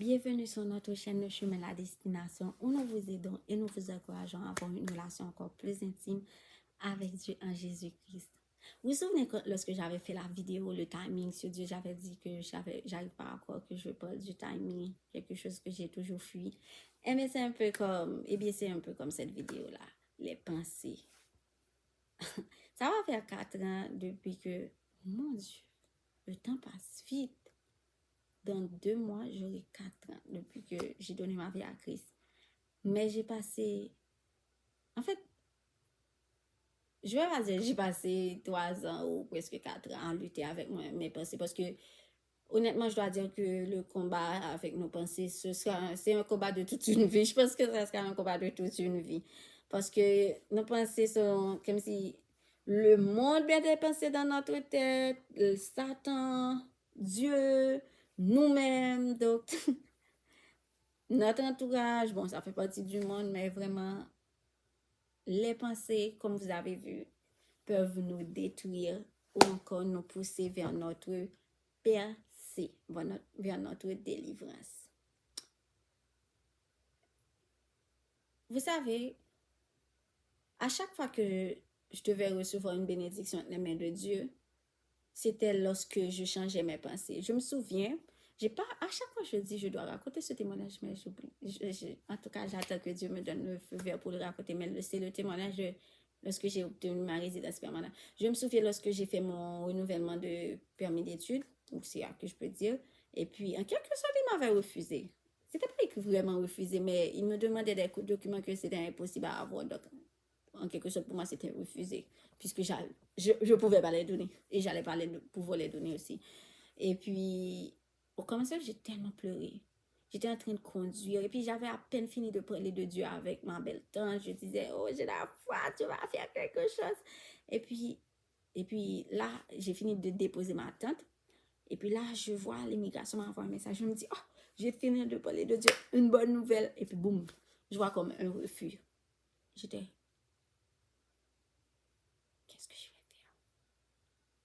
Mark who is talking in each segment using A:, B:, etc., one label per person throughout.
A: Bienvenue sur notre chaîne Le Chemin de la Destination où nous vous aidons et nous vous encourageons à avoir une relation encore plus intime avec Dieu en Jésus-Christ. Vous vous souvenez que lorsque j'avais fait la vidéo, le timing sur Dieu, j'avais dit que j'arrive pas à croire que je parle du timing, quelque chose que j'ai toujours fui. Et bien c'est un peu comme cette vidéo-là, les pensées. Ça va faire 4 ans depuis que, mon Dieu, le temps passe vite. Dans 2 mois, j'aurai 4 ans depuis que j'ai donné ma vie à Christ. Mais j'ai passé... En fait, je vais pas dire j'ai passé 3 ans ou presque 4 ans à lutter avec mes pensées parce que honnêtement, je dois dire que le combat avec nos pensées, c'est un combat de toute une vie. Je pense que ça sera un combat de toute une vie. Parce que nos pensées sont comme si le monde vient de penser dans notre tête, Satan, Dieu, nous-mêmes. Donc, notre entourage, bon, ça fait partie du monde, mais vraiment, les pensées, comme vous avez vu, peuvent nous détruire ou encore nous pousser vers notre percée, vers notre délivrance. Vous savez, à chaque fois que je devais recevoir une bénédiction de la main de Dieu, c'était lorsque je changeais mes pensées. Je me souviens, j'ai pas, à chaque fois je dis, je dois raconter ce témoignage, mais j'oublie. En tout cas, j'attends que Dieu me donne le feu vert pour le raconter, mais c'est le témoignage lorsque j'ai obtenu ma résidence permanente. Je me souviens lorsque j'ai fait mon renouvellement de permis d'études, ou c'est à que je peux dire, et puis en quelque sorte, il m'avait refusé. C'était pas vraiment refusé, mais il me demandait des documents que c'était impossible à avoir. Donc, en quelque sorte, pour moi, c'était refusé, puisque je pouvais pas les donner, et j'allais pas pouvoir les donner aussi. Et puis, au commencement, j'ai tellement pleuré. J'étais en train de conduire, et puis j'avais à peine fini de parler de Dieu avec ma belle-tante. Je disais, oh, j'ai la foi, tu vas faire quelque chose. Et puis là, j'ai fini de déposer ma tante, et puis là, je vois l'immigration m'envoie un message. Je me dis, oh, j'ai fini de parler de Dieu, une bonne nouvelle. Et puis, boum, je vois comme un refus. J'étais, qu'est-ce que je vais faire?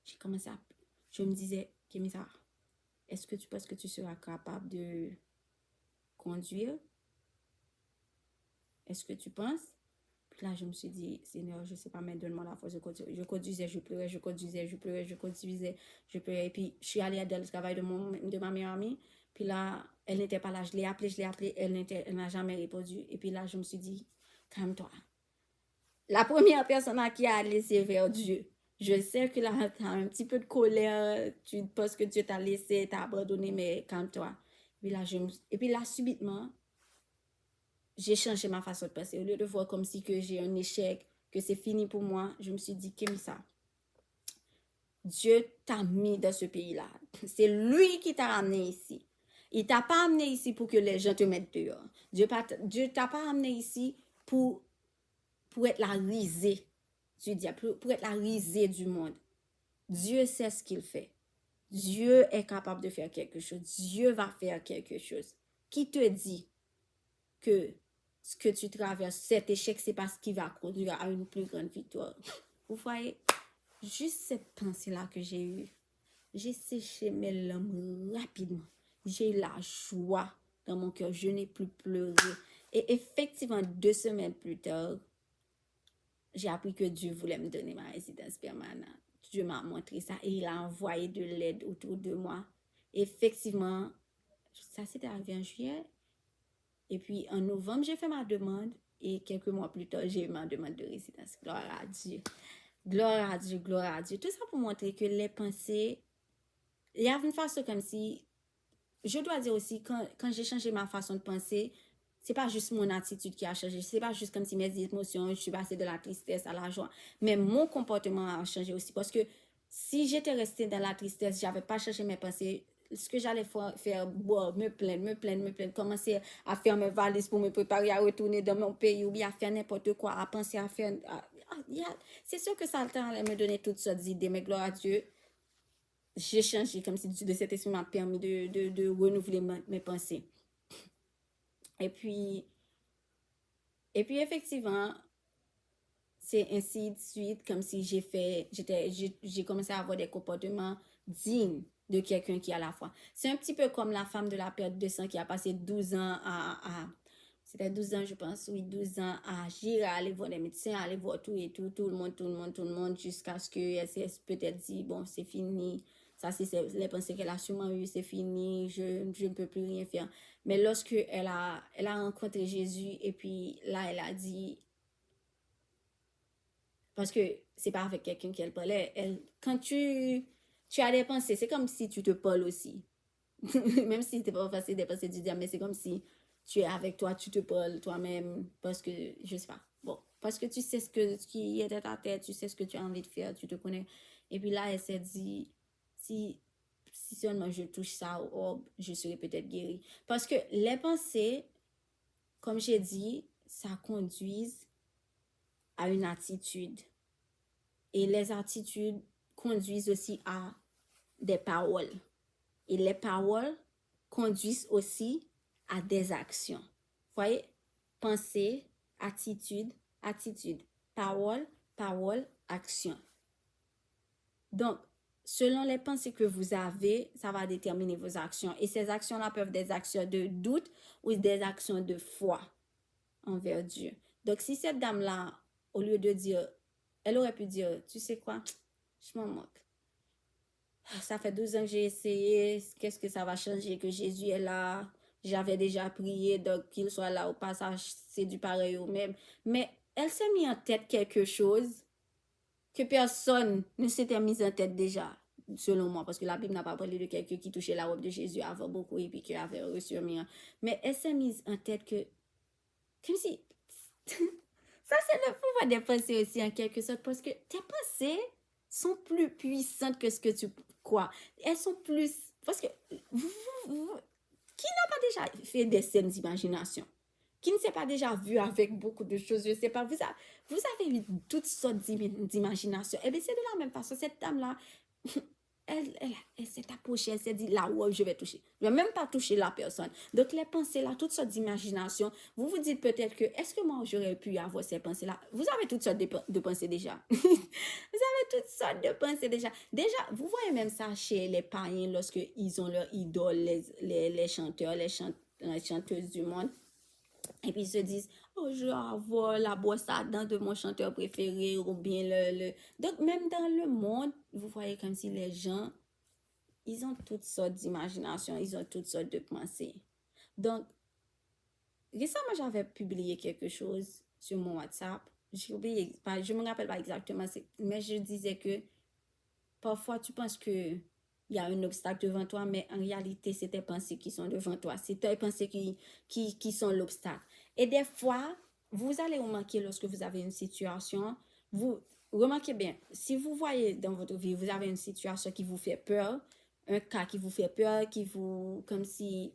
A: J'ai commencé à... Je me disais, Kémisa, est-ce que tu penses que tu seras capable de conduire? Est-ce que tu penses? Puis là, je me suis dit, Seigneur, je ne sais pas, mais donne-moi la force de conduire. Je conduisais, je pleurais, je conduisais, je pleurais, je conduisais, je pleurais. Et puis, je suis allée dans le travail de ma meilleure amie. Puis là, elle n'était pas là. Je l'ai appelée, elle n'a jamais répondu. Et puis là, je me suis dit, calme-toi. La première personne à qui a laissé vers Dieu. Je sais que là, tu as un petit peu de colère, tu penses que Dieu t'a laissé, t'a abandonné, mais calme-toi. Et puis là, subitement, j'ai changé ma façon de penser. Au lieu de voir comme si que j'ai un échec, que c'est fini pour moi, je me suis dit, Kémissa, Dieu t'a mis dans ce pays-là. C'est lui qui t'a amené ici. Il t'a pas amené ici pour que les gens te mettent dehors. Dieu t'a pas amené ici pour être la risée du diable, pour être la risée du monde. Dieu sait ce qu'il fait. Dieu est capable de faire quelque chose. Dieu va faire quelque chose. Qui te dit que ce que tu traverses, cet échec, c'est parce qu'il va conduire à une plus grande victoire? Vous voyez, juste cette pensée-là que j'ai eue, j'ai séché mes larmes rapidement. J'ai eu la joie dans mon cœur. Je n'ai plus pleuré. Et effectivement, 2 semaines plus tard, j'ai appris que Dieu voulait me donner ma résidence permanente. Dieu m'a montré ça et il a envoyé de l'aide autour de moi. Effectivement, ça s'était arrivé en juillet. Et puis en novembre, j'ai fait ma demande et quelques mois plus tard, j'ai eu ma demande de résidence. Gloire à Dieu. Gloire à Dieu, gloire à Dieu. Tout ça pour montrer que les pensées, il y a une façon comme si, je dois dire aussi, quand j'ai changé ma façon de penser, c'est pas juste mon attitude qui a changé. C'est pas juste comme si mes émotions, je suis passée de la tristesse à la joie. Mais mon comportement a changé aussi. Parce que si j'étais restée dans la tristesse, j'avais pas changé mes pensées, ce que j'allais faire, boire, me plaindre, commencer à faire mes valises pour me préparer à retourner dans mon pays ou bien à faire n'importe quoi, à penser à faire... c'est sûr que ça allait me donner toutes sortes d'idées, mais gloire à Dieu, j'ai changé comme si de cet esprit m'a permis de renouveler mes pensées. Et puis effectivement, c'est ainsi de suite, comme si j'ai commencé à avoir des comportements dignes de quelqu'un qui a la foi. C'est un petit peu comme la femme de la perte de sang qui a passé 12 ans c'était 12 ans, je pense, oui, 12 ans à agir, à aller voir les médecins, à aller voir tout et tout, tout le monde, jusqu'à ce qu'elle s'est peut-être dit, bon, c'est fini. Ça, c'est les pensées qu'elle a sûrement eues, c'est fini, je ne peux plus rien faire. Mais lorsque elle a rencontré Jésus, et puis là, elle a dit, parce que c'est pas avec quelqu'un qu'elle parlait, quand tu as des pensées, c'est comme si tu te parles aussi. Même si c'était pas facile de passer du dire, mais c'est comme si tu es avec toi, tu te parles toi-même, parce que, je sais pas, bon, parce que tu sais ce qui est dans ta tête, tu sais ce que tu as envie de faire, tu te connais. Et puis là, elle s'est dit, si, si seulement je touche ça au orbe, je serai peut-être guérie. Parce que les pensées, comme j'ai dit, ça conduit à une attitude. Et les attitudes conduisent aussi à des paroles. Et les paroles conduisent aussi à des actions. Vous voyez? Pensée, attitude, attitude. Parole, parole, action. Donc, selon les pensées que vous avez, ça va déterminer vos actions. Et ces actions-là peuvent être des actions de doute ou des actions de foi envers Dieu. Donc, si cette dame-là, au lieu de dire, elle aurait pu dire, tu sais quoi, je m'en moque. Ça fait 12 ans que j'ai essayé, qu'est-ce que ça va changer que Jésus est là? J'avais déjà prié, donc qu'il soit là au passage, c'est du pareil au même. Mais elle s'est mis en tête quelque chose que personne ne s'était mis en tête déjà, selon moi, parce que la Bible n'a pas parlé de quelqu'un qui touchait la robe de Jésus avant beaucoup et puis qui avait reçu un miracle. Mais elle s'est mise en tête que, comme si, ça c'est le pouvoir des pensées aussi en quelque sorte, parce que tes pensées sont plus puissantes que ce que tu crois. Elles sont plus, parce que qui n'a pas déjà fait des scènes d'imagination? Qui ne s'est pas déjà vu avec beaucoup de choses, je ne sais pas, vous avez eu toutes sortes d'imagination. Et bien, c'est de la même façon, cette dame-là, elle s'est approchée, elle s'est dit, là où je vais toucher. Je ne vais même pas toucher la personne. Donc, les pensées-là, toutes sortes d'imagination, vous vous dites peut-être que, est-ce que moi, j'aurais pu avoir ces pensées-là? Vous avez toutes sortes de pensées déjà. Vous avez toutes sortes de pensées déjà. Déjà, vous voyez même ça chez les païens lorsque ils ont leur idole, les chanteurs, les chanteuses du monde. Et puis ils se disent, oh, je vais avoir la brosse à dents de mon chanteur préféré ou bien le... Donc, même dans le monde, vous voyez comme si les gens, ils ont toutes sortes d'imagination, ils ont toutes sortes de pensées. Donc, récemment, j'avais publié quelque chose sur mon WhatsApp. J'ai oublié, je me rappelle pas exactement, mais je disais que parfois, tu penses que il y a un obstacle devant toi, mais en réalité, c'est tes pensées qui sont devant toi. C'est tes pensées qui sont l'obstacle. Et des fois, vous allez remarquer lorsque vous avez une situation, vous remarquez bien, si vous voyez dans votre vie, vous avez une situation qui vous fait peur, un cas qui vous fait peur, comme si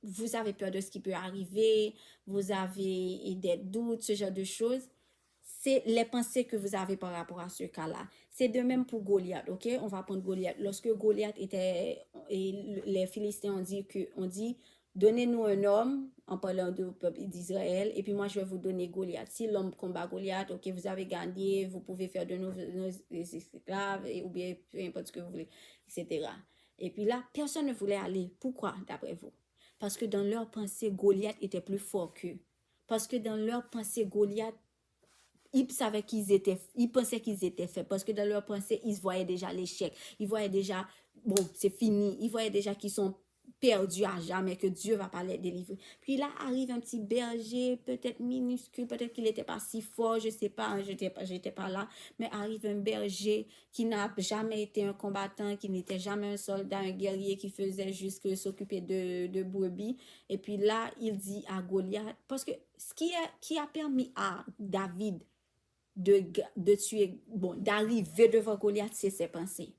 A: vous avez peur de ce qui peut arriver, vous avez des doutes, ce genre de choses, c'est les pensées que vous avez par rapport à ce cas-là. C'est de même pour Goliath, ok? On va prendre Goliath. Lorsque Goliath était, et les Philistins ont dit, donnez-nous un homme, en parlant du peuple d'Israël, et puis moi je vais vous donner Goliath. Si l'homme combat Goliath, ok, vous avez gagné, vous pouvez faire de nos esclaves, ou bien peu importe ce que vous voulez, etc. Et puis là, personne ne voulait aller. Pourquoi, d'après vous? Parce que dans leur pensée, Goliath était plus fort qu'eux. Parce que dans leur pensée, Goliath, ils pensaient qu'ils étaient faits. Parce que dans leur pensée, ils voyaient déjà l'échec. Ils voyaient déjà, bon, c'est fini. Ils voyaient déjà qu'ils sont perdus à jamais, que Dieu va pas les délivrer. Puis là arrive un petit berger, peut-être minuscule, peut-être qu'il n'était pas si fort, je sais pas, j'étais pas là, mais arrive un berger qui n'a jamais été un combattant, qui n'était jamais un soldat, un guerrier, qui faisait juste que s'occuper de brebis. Et puis là, il dit à Goliath, parce que ce qui a permis à David de tuer, bon, d'arriver devant Goliath, c'est ses pensées.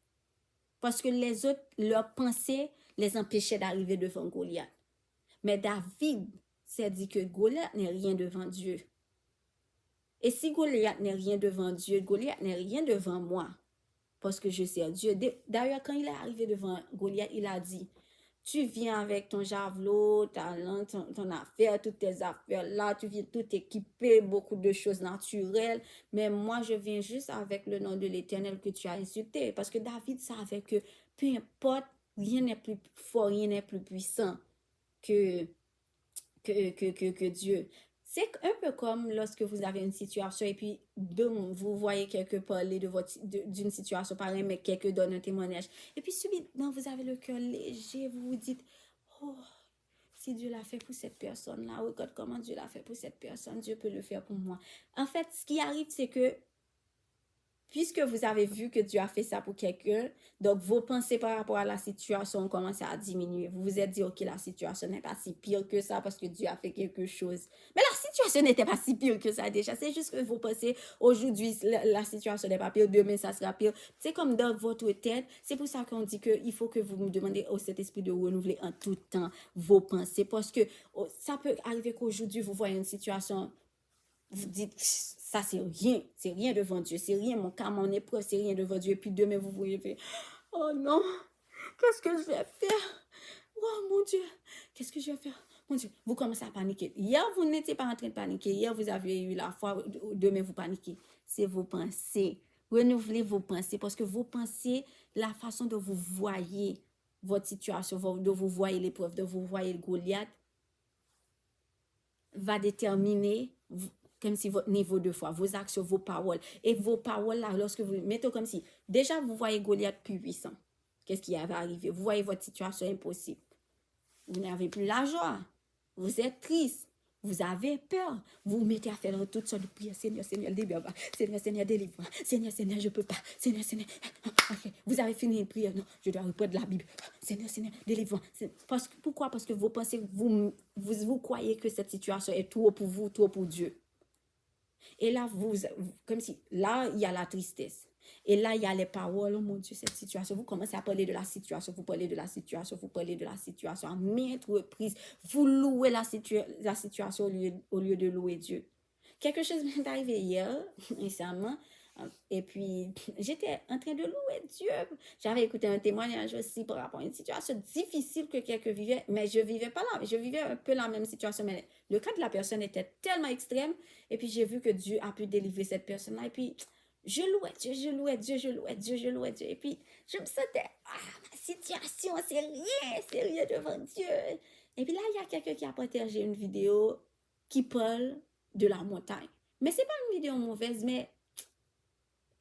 A: Parce que les autres, leurs pensées les empêchaient d'arriver devant Goliath. Mais David s'est dit que Goliath n'est rien devant Dieu. Et si Goliath n'est rien devant Dieu, Goliath n'est rien devant moi. Parce que je sers Dieu. D'ailleurs, quand il est arrivé devant Goliath, il a dit, tu viens avec ton javelot, ton affaire, toutes tes affaires là, tu viens tout équipé, beaucoup de choses naturelles, mais moi je viens juste avec le nom de l'Éternel que tu as insulté. Parce que David savait que peu importe rien n'est plus fort, rien n'est plus puissant que, que Dieu. C'est un peu comme lorsque vous avez une situation et puis vous voyez quelqu'un parler d'une situation pareille, mais quelqu'un donne un témoignage. Et puis subitement, vous avez le cœur léger, vous vous dites, oh, si Dieu l'a fait pour cette personne-là, regarde comment Dieu l'a fait pour cette personne, Dieu peut le faire pour moi. En fait, ce qui arrive, c'est que puisque vous avez vu que Dieu a fait ça pour quelqu'un, donc vos pensées par rapport à la situation ont commencé à diminuer. Vous vous êtes dit, ok, la situation n'est pas si pire que ça parce que Dieu a fait quelque chose. Mais la situation n'était pas si pire que ça déjà. C'est juste que vous pensez, aujourd'hui, la situation n'est pas pire, demain, ça sera pire. C'est comme dans votre tête. C'est pour ça qu'on dit qu'il faut que vous me demandez au Saint-Esprit de renouveler en tout temps vos pensées. Parce que ça peut arriver qu'aujourd'hui, vous voyez une situation, vous dites, ça c'est rien devant Dieu, c'est rien, mon cas, mon épreuve, c'est rien devant Dieu. Et puis demain, vous voyez, oh non, qu'est-ce que je vais faire? Oh mon Dieu, qu'est-ce que je vais faire? Mon Dieu, vous commencez à paniquer. Hier, vous n'étiez pas en train de paniquer. Hier, vous avez eu la foi. Demain, vous paniquez. C'est vos pensées. Renouvelez vos pensées parce que vos pensées, la façon dont vous voyez votre situation, dont vous voyez l'épreuve, dont vous voyez le Goliath, va déterminer comme si votre niveau de foi, vos actions, vos paroles. Et vos paroles là, lorsque vous mettez comme si, déjà vous voyez Goliath plus puissant. Qu'est-ce qui va arriver? Vous voyez votre situation impossible. Vous n'avez plus la joie. Vous êtes triste. Vous avez peur. Vous vous mettez à faire toutes sortes de prières. Seigneur, Seigneur, délivre-moi. Seigneur, Seigneur, délivre-moi. Seigneur, Seigneur, je ne peux pas. Seigneur, Seigneur. Okay. Vous avez fini une prière. Non, je dois reprendre la Bible. Seigneur, Seigneur, délivre-moi. Pourquoi? Parce que vous pensez, vous croyez que cette situation est trop pour vous, trop pour Dieu. Et là, comme si, là, il y a la tristesse. Et là, il y a les paroles, oh mon Dieu, cette situation. Vous commencez à parler de la situation, vous parlez de la situation, vous parlez de la situation à maintes reprises. Vous louez la situation au lieu de louer Dieu. Quelque chose m'est arrivé hier, récemment, et puis j'étais en train de louer Dieu. J'avais écouté un témoignage aussi par rapport à une situation difficile que quelqu'un vivait, mais je vivais pas là, je vivais un peu la même situation, mais le cas de la personne était tellement extrême, et puis j'ai vu que Dieu a pu délivrer cette personne-là, et puis je louais Dieu, je louais Dieu, je louais Dieu, je louais Dieu, et puis je me sentais, ma situation, c'est rien devant Dieu. Et puis là, il y a quelqu'un qui a partagé une vidéo qui parle de la montagne. Mais c'est pas une vidéo mauvaise, mais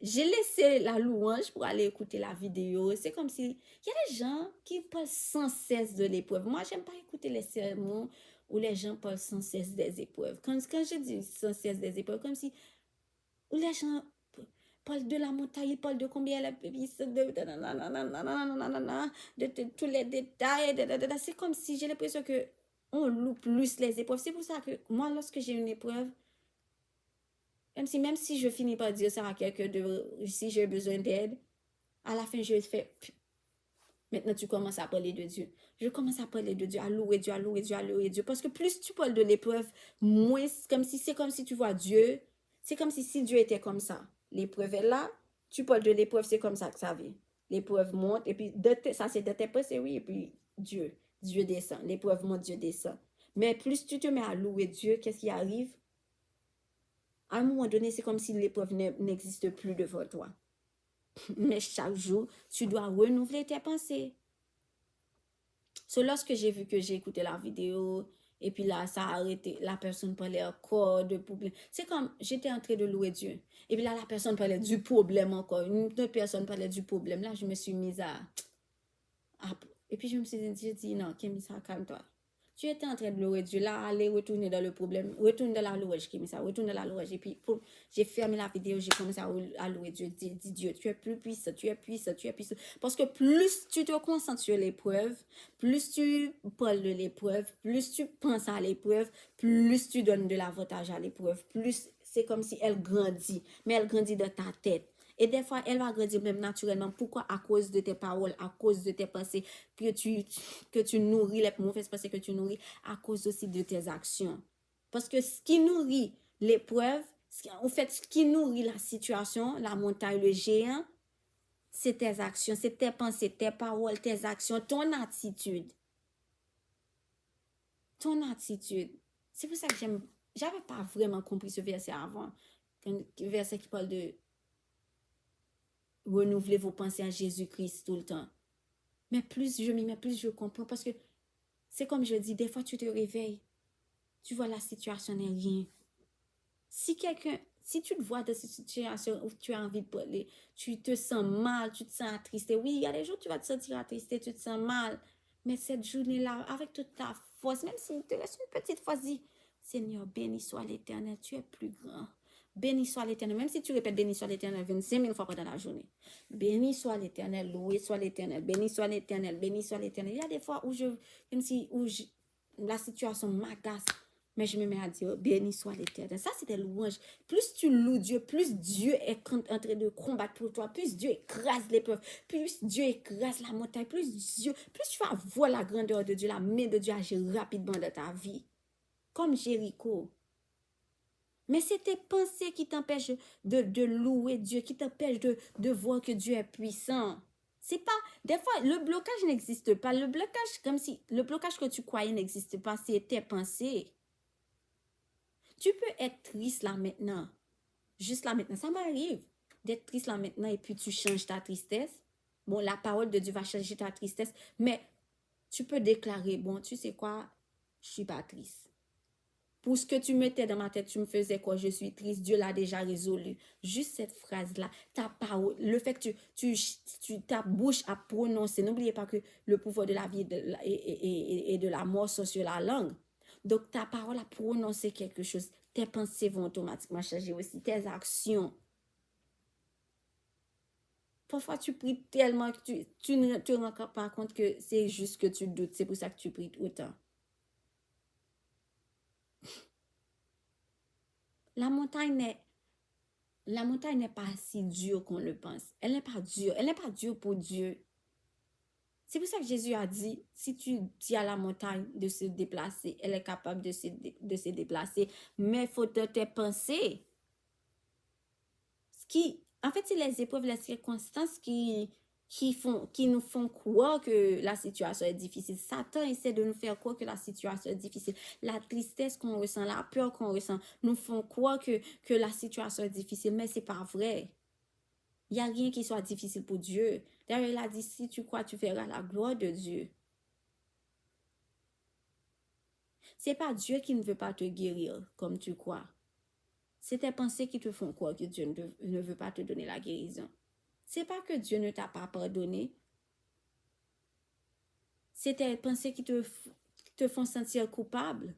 A: j'ai laissé la louange pour aller écouter la vidéo. C'est comme si, il y a des gens qui parlent sans cesse de l'épreuve. Moi, j'aime pas écouter les sermons où les gens parlent sans cesse des épreuves. Quand je dis sans cesse des épreuves, comme si, où les gens parlent de la montagne, ils parlent de combien elle a de tous les détails. C'est comme si j'ai l'impression que on loue plus les épreuves. C'est pour ça que moi, lorsque j'ai une épreuve, même si je finis par dire ça à quelqu'un si j'ai besoin d'aide, à la fin, je fais, maintenant tu commences à parler de Dieu. Je commence à parler de Dieu, à louer Dieu, à louer Dieu, à louer Dieu. Parce que plus tu parles de l'épreuve, moins, c'est comme si tu vois Dieu, c'est comme si Dieu était comme ça. L'épreuve est là, tu parles de l'épreuve, c'est comme ça que ça vient. L'épreuve monte, et puis ça c'est de tes pensées, oui, et puis Dieu descend. L'épreuve monte, Dieu descend. Mais plus tu te mets à louer Dieu, qu'est-ce qui arrive? À un moment donné, c'est comme si l'épreuve n'existe plus devant toi. Mais chaque jour, tu dois renouveler tes pensées. Lorsque j'ai vu que j'ai écouté la vidéo, et puis là, ça a arrêté, la personne parlait encore de problème. C'est comme, j'étais en train de louer Dieu. Et puis là, la personne parlait du problème encore. Une autre personne parlait du problème. Là, je me suis mise à et puis je me suis dit, non, Kémissa, calme-toi. Tu étais en train de louer Dieu, là, aller retourner dans le problème, retourne dans la louange, Kémissa, retourne dans la louange. Et puis, j'ai fermé la vidéo, j'ai commencé à louer Dieu, dis Dieu, tu es plus puissant, tu es puissant, tu es puissant. Parce que plus tu te concentres sur l'épreuve, plus tu parles de l'épreuve, plus tu penses à l'épreuve, plus tu donnes de l'avantage à l'épreuve, plus c'est comme si elle grandit, mais elle grandit dans ta tête. Et des fois, elle va grandir même naturellement. Pourquoi? À cause de tes paroles, à cause de tes pensées, que tu nourris, les mauvaises pensées que tu nourris, à cause aussi de tes actions. Parce que ce qui nourrit l'épreuve, en fait, ce qui nourrit la situation, la montagne, le géant, c'est tes actions, c'est tes pensées, tes paroles, tes actions, ton attitude. Ton attitude. C'est pour ça que j'avais pas vraiment compris ce verset avant. Un verset qui parle de renouveler vos pensées à Jésus-Christ tout le temps. Mais plus je m'y mets, plus je comprends. Parce que c'est comme je dis, des fois tu te réveilles, tu vois la situation n'est rien. Si tu te vois dans cette situation où tu as envie de parler, tu te sens mal, tu te sens attristé. Oui, il y a des jours où tu vas te sentir attristé, tu te sens mal. Mais cette journée-là, avec toute ta force, même s'il te reste une petite fois, dis, Seigneur, béni soit l'Éternel, tu es plus grand. Béni soit l'Éternel. Même si tu répètes béni soit l'Éternel 25 000 fois pendant la journée. Béni soit l'Éternel, loué soit l'Éternel, béni soit l'Éternel, béni soit l'Éternel. Il y a des fois où la situation m'agace. Mais je me mets à dire, béni soit l'Éternel. Ça, c'est des louanges. Plus tu loues Dieu, plus Dieu est en train de combattre pour toi, plus Dieu écrase l'épreuve, plus Dieu écrase la montagne, plus tu vas voir la grandeur de Dieu, la main de Dieu agir rapidement dans ta vie. Comme Jéricho. Mais c'est tes pensées qui t'empêchent de louer Dieu, qui t'empêchent de voir que Dieu est puissant. C'est pas, des fois, le blocage n'existe pas. Le blocage, comme si le blocage que tu croyais n'existe pas, c'est tes pensées. Tu peux être triste là maintenant. Juste là maintenant. Ça m'arrive d'être triste là maintenant et puis tu changes ta tristesse. Bon, la parole de Dieu va changer ta tristesse. Mais tu peux déclarer, bon, tu sais quoi, je suis pas triste. Pour ce que tu mettais dans ma tête, tu me faisais quoi, je suis triste, Dieu l'a déjà résolu. Juste cette phrase-là, ta parole, le fait que ta bouche à prononcer. N'oubliez pas que le pouvoir de la vie et de la mort sont sur la langue. Donc, ta parole a prononcé quelque chose. Tes pensées vont automatiquement changer aussi, tes actions. Parfois, tu pries tellement que tu ne te rends pas compte que c'est juste que tu doutes. C'est pour ça que tu pries autant. La montagne n'est pas si dure qu'on le pense. Elle n'est pas dure. Elle n'est pas dure pour Dieu. C'est pour ça que Jésus a dit, si tu dis à la montagne de se déplacer, elle est capable de se déplacer. Mais il faut de tes pensées. En fait, c'est les épreuves, les circonstances qui nous font croire que la situation est difficile. Satan essaie de nous faire croire que la situation est difficile. La tristesse qu'on ressent, la peur qu'on ressent, nous font croire que la situation est difficile, mais c'est pas vrai. Il n'y a rien qui soit difficile pour Dieu. D'ailleurs, il a dit, si tu crois, tu verras la gloire de Dieu. C'est pas Dieu qui ne veut pas te guérir comme tu crois. C'est tes pensées qui te font croire que Dieu ne veut pas te donner la guérison. C'est pas que Dieu ne t'a pas pardonné. C'est tes pensées qui te font sentir coupable.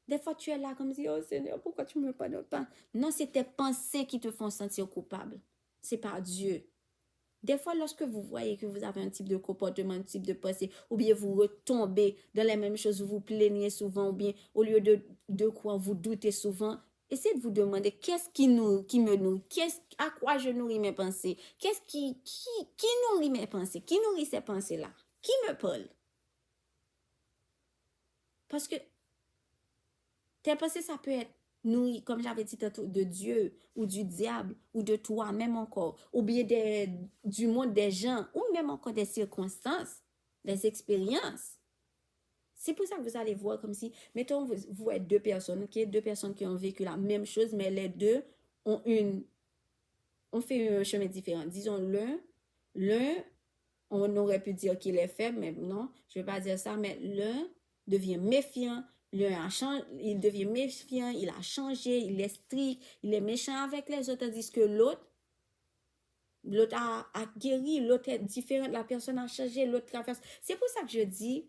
A: Des fois, tu es là comme si, oh Seigneur, pourquoi tu ne me pardonnes pas? Non, c'est tes pensées qui te font sentir coupable. C'est pas Dieu. Des fois, lorsque vous voyez que vous avez un type de comportement, un type de pensée, ou bien vous retombez dans les mêmes choses, vous vous plaignez souvent, ou bien au lieu de quoi vous doutez souvent, essayez de vous demander qu'est-ce qui me nourrit, à quoi je nourris mes pensées, qu'est-ce qui nourrit mes pensées, qui nourrit ces pensées-là, qui me parle. Parce que tes pensées, ça peut être nourri, comme j'avais dit tantôt, de Dieu ou du diable ou de toi, même encore, ou bien du monde des gens, ou même encore des circonstances, des expériences. C'est pour ça que vous allez voir comme si, mettons, vous êtes deux personnes, ok? Deux personnes qui ont vécu la même chose, mais les deux ont fait un chemin différent. Disons, l'un, on aurait pu dire qu'il est faible, mais non, je ne vais pas dire ça, mais l'un devient méfiant, il devient méfiant, il a changé, il est strict, il est méchant avec les autres, tandis que l'autre a guéri, l'autre est différent, la personne a changé, l'autre traverse. C'est pour ça que je dis,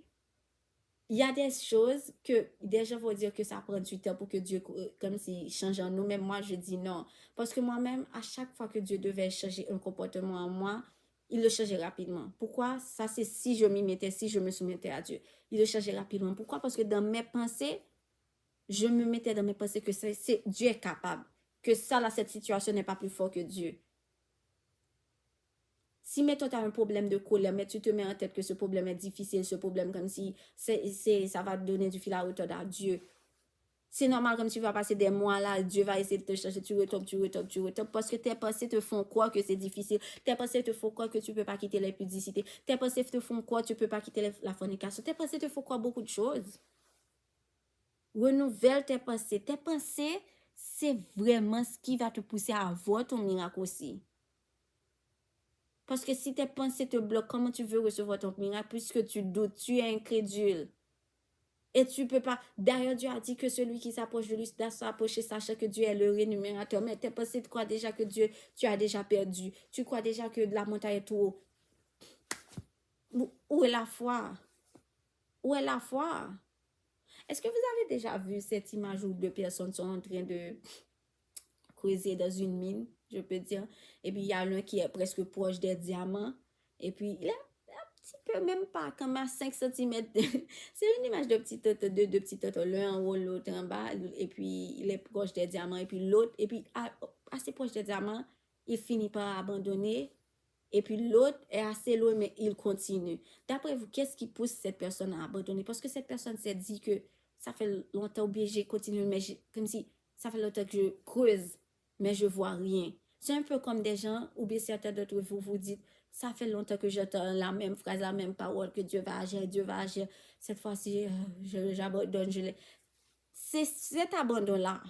A: il y a des choses que des gens vont dire que ça prend du temps pour que Dieu, comme s'il change en nous, mais moi je dis non. Parce que moi-même, à chaque fois que Dieu devait changer un comportement en moi, il le changeait rapidement. Pourquoi? Ça, c'est si je m'y mettais, si je me soumettais à Dieu. Il le changeait rapidement. Pourquoi? Parce que dans mes pensées, je me mettais dans mes pensées que Dieu est capable. Que ça, là, cette situation n'est pas plus fort que Dieu. Si, mettons, tu as un problème de colère, mais tu te mets en tête que ce problème est difficile, ce problème comme si ça va te donner du fil à retordre à Dieu. C'est normal comme tu vas passer des mois là, Dieu va essayer de te chercher, tu retombes, parce que tes pensées te font croire que c'est difficile. Tes pensées te font croire que tu ne peux pas quitter les pudicités. Tes pensées te font croire que tu ne peux pas quitter la fornication. Tes pensées te font croire beaucoup de choses. Renouvelle tes pensées. Tes pensées, c'est vraiment ce qui va te pousser à avoir ton miracle aussi. Parce que si tes pensées te bloquent, comment tu veux recevoir ton miracle puisque tu doutes, tu es incrédule. Et tu peux pas. D'ailleurs, Dieu a dit que celui qui s'approche de lui doit s'approcher, sachant que Dieu est le rémunérateur. Mais tes pensées, tu crois déjà que Dieu, tu as déjà perdu. Tu crois déjà que la montagne est trop haut. Où est la foi? Où est la foi? Est-ce que vous avez déjà vu cette image où deux personnes sont en train de creuser dans une mine, je peux dire, et puis il y a l'un qui est presque proche des diamants, et puis il est un petit peu, même pas comme à 5 cm. C'est une image de deux petits totos, l'un en haut, l'autre en bas, et puis il est proche des diamants, et puis l'autre, et puis assez proche des diamants, il finit par abandonner, et puis l'autre est assez loin, mais il continue. D'après vous, qu'est-ce qui pousse cette personne à abandonner? Parce que cette personne s'est dit que ça fait longtemps que j'ai continué, mais comme si ça fait longtemps que je creuse, mais je vois rien. C'est un peu comme des gens, ou bien certains d'entre vous vous dites, ça fait longtemps que j'entends la même phrase, la même parole, que Dieu va agir, Dieu va agir. Cette fois-ci, j'abandonne, C'est cet abandon-là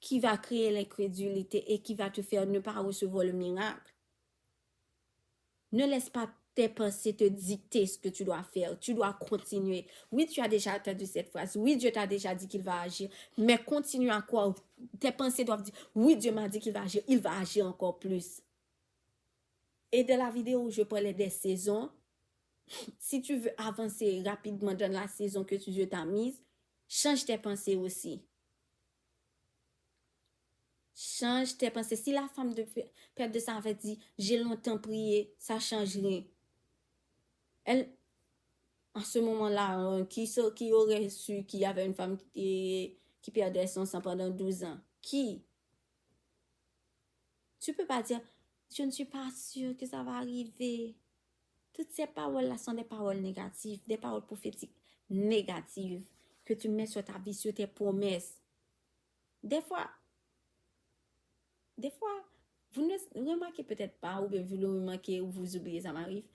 A: qui va créer l'incrédulité et qui va te faire ne pas recevoir le miracle. Ne laisse pas tes pensées te dicter ce que tu dois faire. Tu dois continuer. Oui, tu as déjà entendu cette phrase. Oui, Dieu t'a déjà dit qu'il va agir. Mais continue à quoi? Tes pensées doivent dire, oui, Dieu m'a dit qu'il va agir. Il va agir encore plus. Et dans la vidéo où je parlais des saisons, si tu veux avancer rapidement dans la saison que Dieu t'a mise, change tes pensées aussi. Change tes pensées. Si la femme de Père de Sang avait dit, j'ai longtemps prié, ça change rien. Elle, en ce moment-là, qui aurait su qu'il y avait une femme qui perdait son sang pendant 12 ans? Qui? Tu peux pas dire, je ne suis pas sûre que ça va arriver. Toutes ces paroles-là sont des paroles négatives, des paroles prophétiques négatives que tu mets sur ta vie, sur tes promesses. Des fois, vous ne remarquez peut-être pas, ou bien vous le remarquez, ou vous oubliez, ça m'arrive.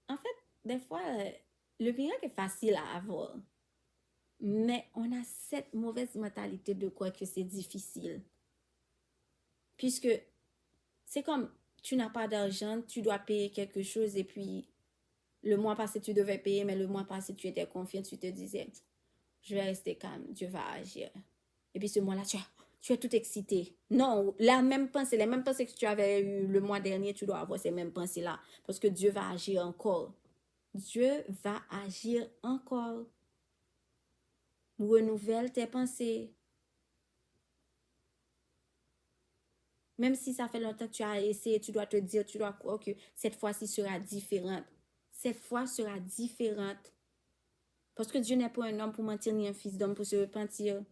A: En fait, des fois, le miracle est facile à avoir. Mais on a cette mauvaise mentalité de quoi que c'est difficile. Puisque c'est comme, tu n'as pas d'argent, tu dois payer quelque chose et puis le mois passé tu devais payer, mais le mois passé tu étais confiant, tu te disais, je vais rester calme, Dieu va agir. Et puis ce mois-là, tu es tout excité. Non, les mêmes pensées que tu avais eu le mois dernier, tu dois avoir ces mêmes pensées-là. Parce que Dieu va agir encore. Dieu va agir encore. Renouvelle tes pensées. Même si ça fait longtemps que tu as essayé, tu dois te dire, tu dois croire que cette fois-ci sera différente. Cette fois sera différente. Parce que Dieu n'est pas un homme pour mentir, ni un fils d'homme pour se repentir.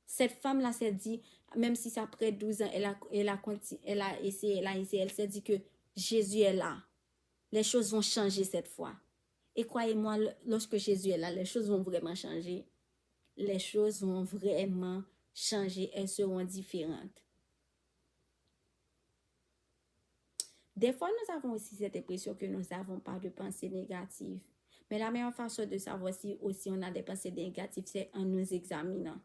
A: Cette femme-là s'est dit, même si ça après 12 ans, elle a essayé, elle s'est dit que Jésus est là. Les choses vont changer cette fois. Et croyez-moi, lorsque Jésus est là, les choses vont vraiment changer. Les choses vont vraiment changer. Elles seront différentes. Des fois, nous avons aussi cette impression que nous n'avons pas de pensées négatives. Mais la meilleure façon de savoir si aussi on a des pensées négatives, c'est en nous examinant.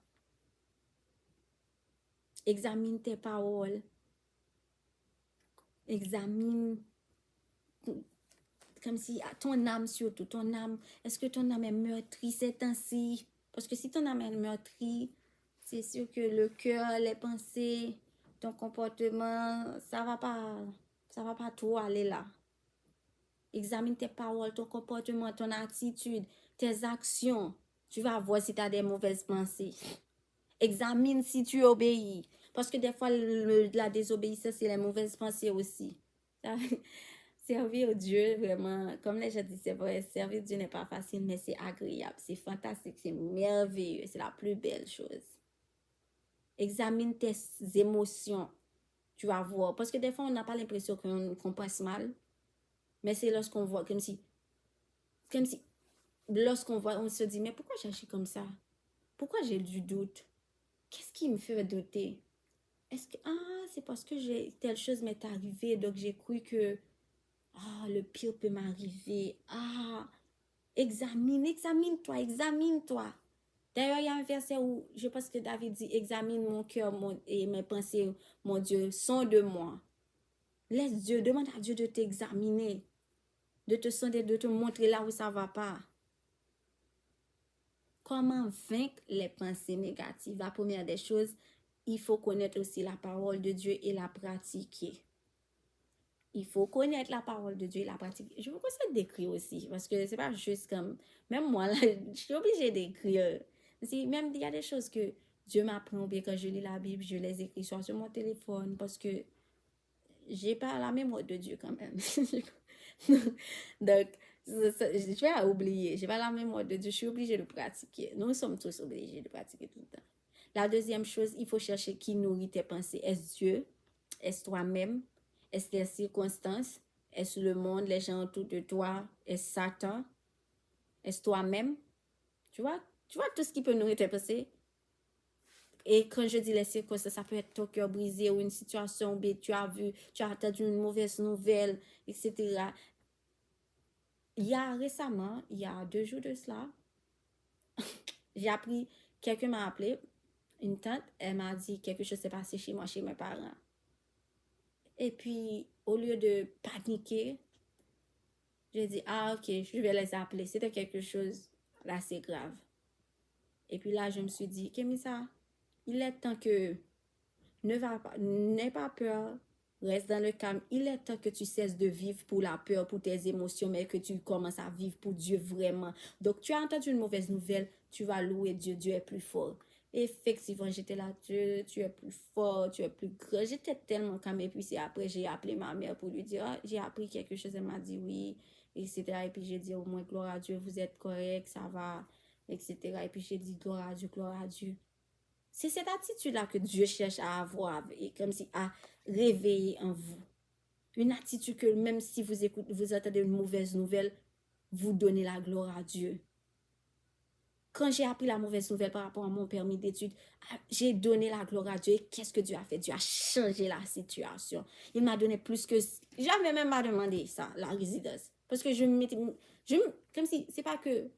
A: Examine tes paroles. Examine comme si ton âme surtout, ton âme, est-ce que ton âme est meurtrie ces temps-ci? Parce que si ton âme est meurtrie, c'est sûr que le cœur, les pensées, ton comportement, ça va pas trop aller là. Examine tes paroles, ton comportement, ton attitude, tes actions. Tu vas voir si tu as des mauvaises pensées. Examine si tu obéis. Parce que des fois, la désobéissance, c'est les mauvaises pensées aussi. Servir Dieu, vraiment, comme les gens disent, c'est vrai, servir Dieu n'est pas facile, mais c'est agréable, c'est fantastique, c'est merveilleux, c'est la plus belle chose. Examine tes émotions, tu vas voir. Parce que des fois, on n'a pas l'impression qu'on pense mal, mais c'est lorsqu'on voit, comme si, lorsqu'on voit, on se dit, mais pourquoi j'agis comme ça? Pourquoi j'ai du doute? Qu'est-ce qui me fait douter? Est-ce que, c'est parce que telle chose m'est arrivée, donc j'ai cru que, le pire peut m'arriver. Examine-toi. D'ailleurs, il y a un verset où je pense que David dit, examine mon cœur et mes pensées, mon Dieu, sonde moi. Laisse Dieu, demande à Dieu de t'examiner, de te sonder, de te montrer là où ça ne va pas. Comment vaincre les pensées négatives? La première des choses, il faut connaître aussi la parole de Dieu et la pratiquer. Il faut connaître la parole de Dieu et la pratiquer. Je vous conseille d'écrire aussi, parce que c'est pas juste comme, même moi, là, je suis obligée d'écrire. Même il y a des choses que Dieu m'apprend, bien quand je lis la Bible, je les écris soit sur mon téléphone, parce que j'ai pas la mémoire de Dieu quand même. Donc, je vais oublier. J'ai pas la mémoire de Dieu. Je suis obligée de pratiquer. Nous sommes tous obligés de pratiquer tout le temps. La deuxième chose, il faut chercher qui nourrit tes pensées. Est-ce Dieu? Est-ce toi-même? Est-ce les circonstances? Est-ce le monde, les gens autour de toi? Est-ce Satan? Est-ce toi-même? Tu vois tout ce qui peut nourrir tes pensées? Et quand je dis les circonstances, ça peut être ton cœur brisé ou une situation où tu as entendu une mauvaise nouvelle, etc. Récemment, il y a 2 jours de cela, j'ai appris, quelqu'un m'a appelé, une tante, elle m'a dit quelque chose s'est passé chez moi, chez mes parents. Et puis, au lieu de paniquer, j'ai dit, ah ok, je vais les appeler. C'était quelque chose d'assez grave. Et puis là, je me suis dit, Kémissa, il est temps que n'aie pas peur, reste dans le calme. Il est temps que tu cesses de vivre pour la peur, pour tes émotions, mais que tu commences à vivre pour Dieu vraiment. Donc, tu as entendu une mauvaise nouvelle, tu vas louer Dieu, Dieu est plus fort. Effectivement, j'étais là, Dieu, tu es plus fort, tu es plus grand. J'étais tellement calme. Et puis, c'est après, j'ai appelé ma mère pour lui dire, ah, j'ai appris quelque chose. Elle m'a dit oui, etc. Et puis, j'ai dit, au moins, gloire à Dieu, vous êtes correct, ça va, etc. Et puis, j'ai dit, gloire à Dieu, gloire à Dieu. C'est cette attitude-là que Dieu cherche à avoir, et comme si à réveiller en vous. Une attitude que même si vous entendez une mauvaise nouvelle, vous donnez la gloire à Dieu. Quand j'ai appris la mauvaise nouvelle par rapport à mon permis d'études, j'ai donné la gloire à Dieu. Et qu'est-ce que Dieu a fait? Dieu a changé la situation. Il m'a donné plus que... J'avais même pas demandé ça, la résidence. Parce que comme si, c'est pas que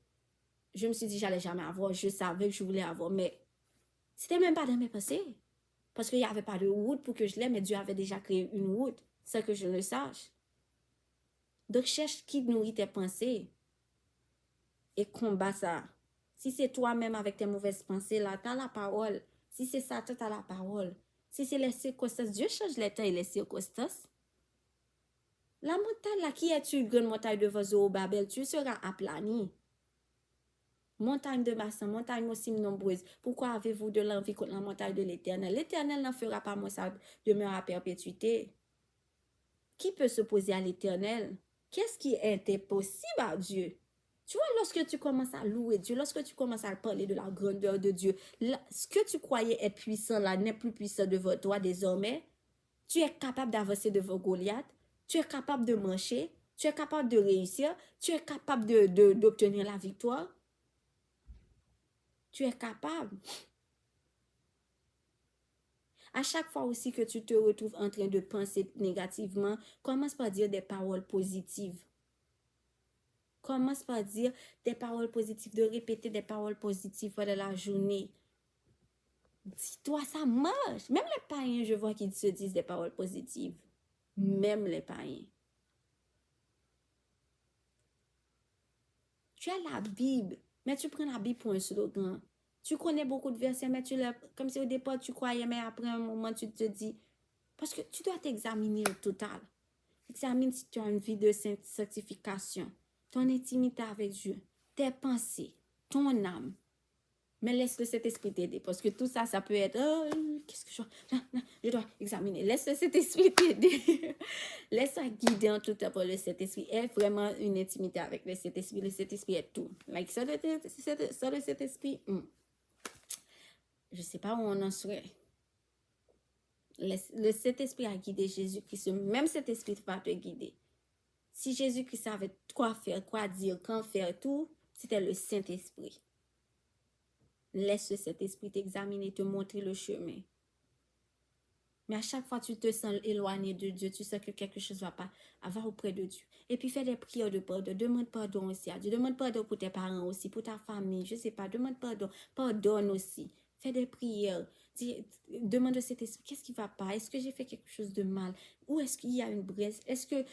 A: je me suis dit j'allais jamais avoir, je savais que je voulais avoir, mais c'était même pas dans mes pensées. Parce qu'il n'y avait pas de route pour que je l'aie, mais Dieu avait déjà créé une route sans que je le sache. Donc, cherche qui nourrit tes pensées et combat ça. Si c'est toi-même avec tes mauvaises pensées, là, tu as la parole. Si c'est ça, tu as la parole. Si c'est les circonstances, Dieu change les temps et les circonstances. La montagne, là, qui est-tu, grande montagne devant Zorobabel, tu seras aplani. Montagne de bassin, montagne aussi nombreuse. Pourquoi avez-vous de l'envie contre la montagne de l'Éternel? L'Éternel n'en fera pas moins, ça demeure à perpétuité. Qui peut s'opposer à l'Éternel? Qu'est-ce qui est impossible à Dieu? Tu vois, lorsque tu commences à louer Dieu, lorsque tu commences à parler de la grandeur de Dieu, ce que tu croyais être puissant là n'est plus puissant devant toi désormais. Tu es capable d'avancer devant Goliath. Tu es capable de marcher. Tu es capable de réussir. Tu es capable d'obtenir la victoire. Tu es capable. À chaque fois aussi que tu te retrouves en train de penser négativement, commence par dire des paroles positives. Commence par dire des paroles positives, de répéter des paroles positives pendant la journée. Dis-toi, ça marche. Même les païens, je vois qu'ils se disent des paroles positives. Même les païens. Tu as la Bible, mais tu prends la Bible pour un slogan. Tu connais beaucoup de versets, mais tu l'as, comme si au départ tu croyais, mais après un moment tu te dis, parce que tu dois t'examiner au total. Examine si tu as une vie de sanctification, ton intimité avec Dieu, tes pensées, ton âme. Mais laisse le Saint-Esprit t'aider, parce que tout ça, ça peut être, qu'est-ce que je dois examiner. Laisse le Saint-Esprit t'aider. Laisse-toi guider en tout temps par le Saint-Esprit. Aie vraiment une intimité avec le Saint-Esprit. Le Saint-Esprit est tout. Like, sans le Saint-Esprit, je ne sais pas où on en serait. Le Saint-Esprit a guidé Jésus-Christ. Même Saint-Esprit va te guider. Si Jésus-Christ savait quoi faire, quoi dire, quand faire, tout, c'était le Saint-Esprit. Laisse cet esprit t'examiner, te montrer le chemin. Mais à chaque fois, tu te sens éloigné de Dieu, tu sens que quelque chose ne va pas, va auprès de Dieu. Et puis, fais des prières de pardon. Demande pardon aussi à Dieu. Demande pardon pour tes parents aussi, pour ta famille. Je ne sais pas. Demande pardon. Pardonne aussi. Fais des prières. Demande au Saint-Esprit, qu'est-ce qui ne va pas? Est-ce que j'ai fait quelque chose de mal? Ou est-ce qu'il y a une brèche? Est-ce que,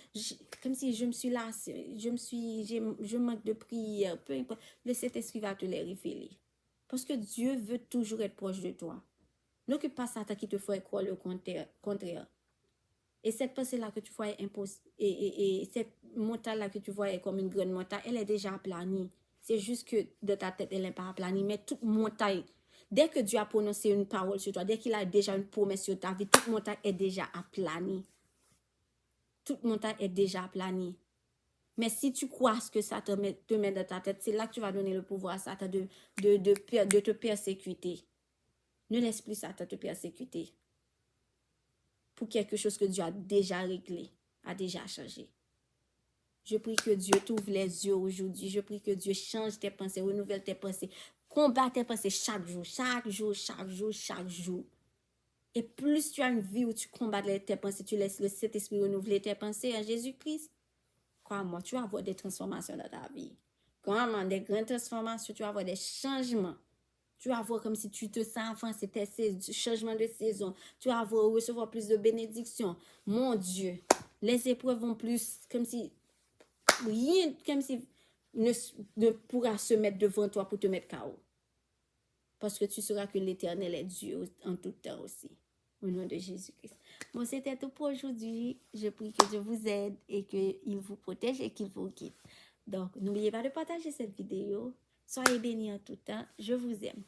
A: comme si je me suis lassée, je manque de prière. Peu importe. Le Saint-Esprit va te les révéler. Parce que Dieu veut toujours être proche de toi. N'occupe pas Satan qui te ferait croire le contraire. Et cette pensée-là que tu voyais impossible, et cette montagne-là que tu voyais comme une grande montagne, elle est déjà aplanie. C'est juste que de ta tête, elle n'est pas aplanie. Mais toute montagne, dès que Dieu a prononcé une parole sur toi, dès qu'il a déjà une promesse sur ta vie, toute montagne est déjà aplanie. Toute montagne est déjà aplanie. Mais si tu crois ce que Satan te met dans ta tête, c'est là que tu vas donner le pouvoir à Satan de te persécuter. Ne laisse plus Satan te persécuter pour quelque chose que Dieu a déjà réglé, a déjà changé. Je prie que Dieu t'ouvre les yeux aujourd'hui. Je prie que Dieu change tes pensées, renouvelle tes pensées, combat tes pensées chaque jour, chaque jour, chaque jour, chaque jour. Et plus tu as une vie où tu combats tes pensées, tu laisses le Saint-Esprit renouveler tes pensées en Jésus-Christ, crois-moi, tu vas avoir des transformations dans ta vie. Crois-moi, des grandes transformations, tu vas avoir des changements. Tu vas voir comme si tu te sens enfin, c'était changement de saison. Tu vas recevoir plus de bénédictions. Mon Dieu, les épreuves vont plus, comme si rien, comme si ne pourra se mettre devant toi pour te mettre KO. Parce que tu sauras que l'Éternel est Dieu en tout temps aussi. Au nom de Jésus-Christ. Bon, c'était tout pour aujourd'hui. Je prie que Dieu vous aide et qu'il vous protège et qu'il vous guide. Donc, n'oubliez pas de partager cette vidéo. Soyez bénis en tout temps. Je vous aime.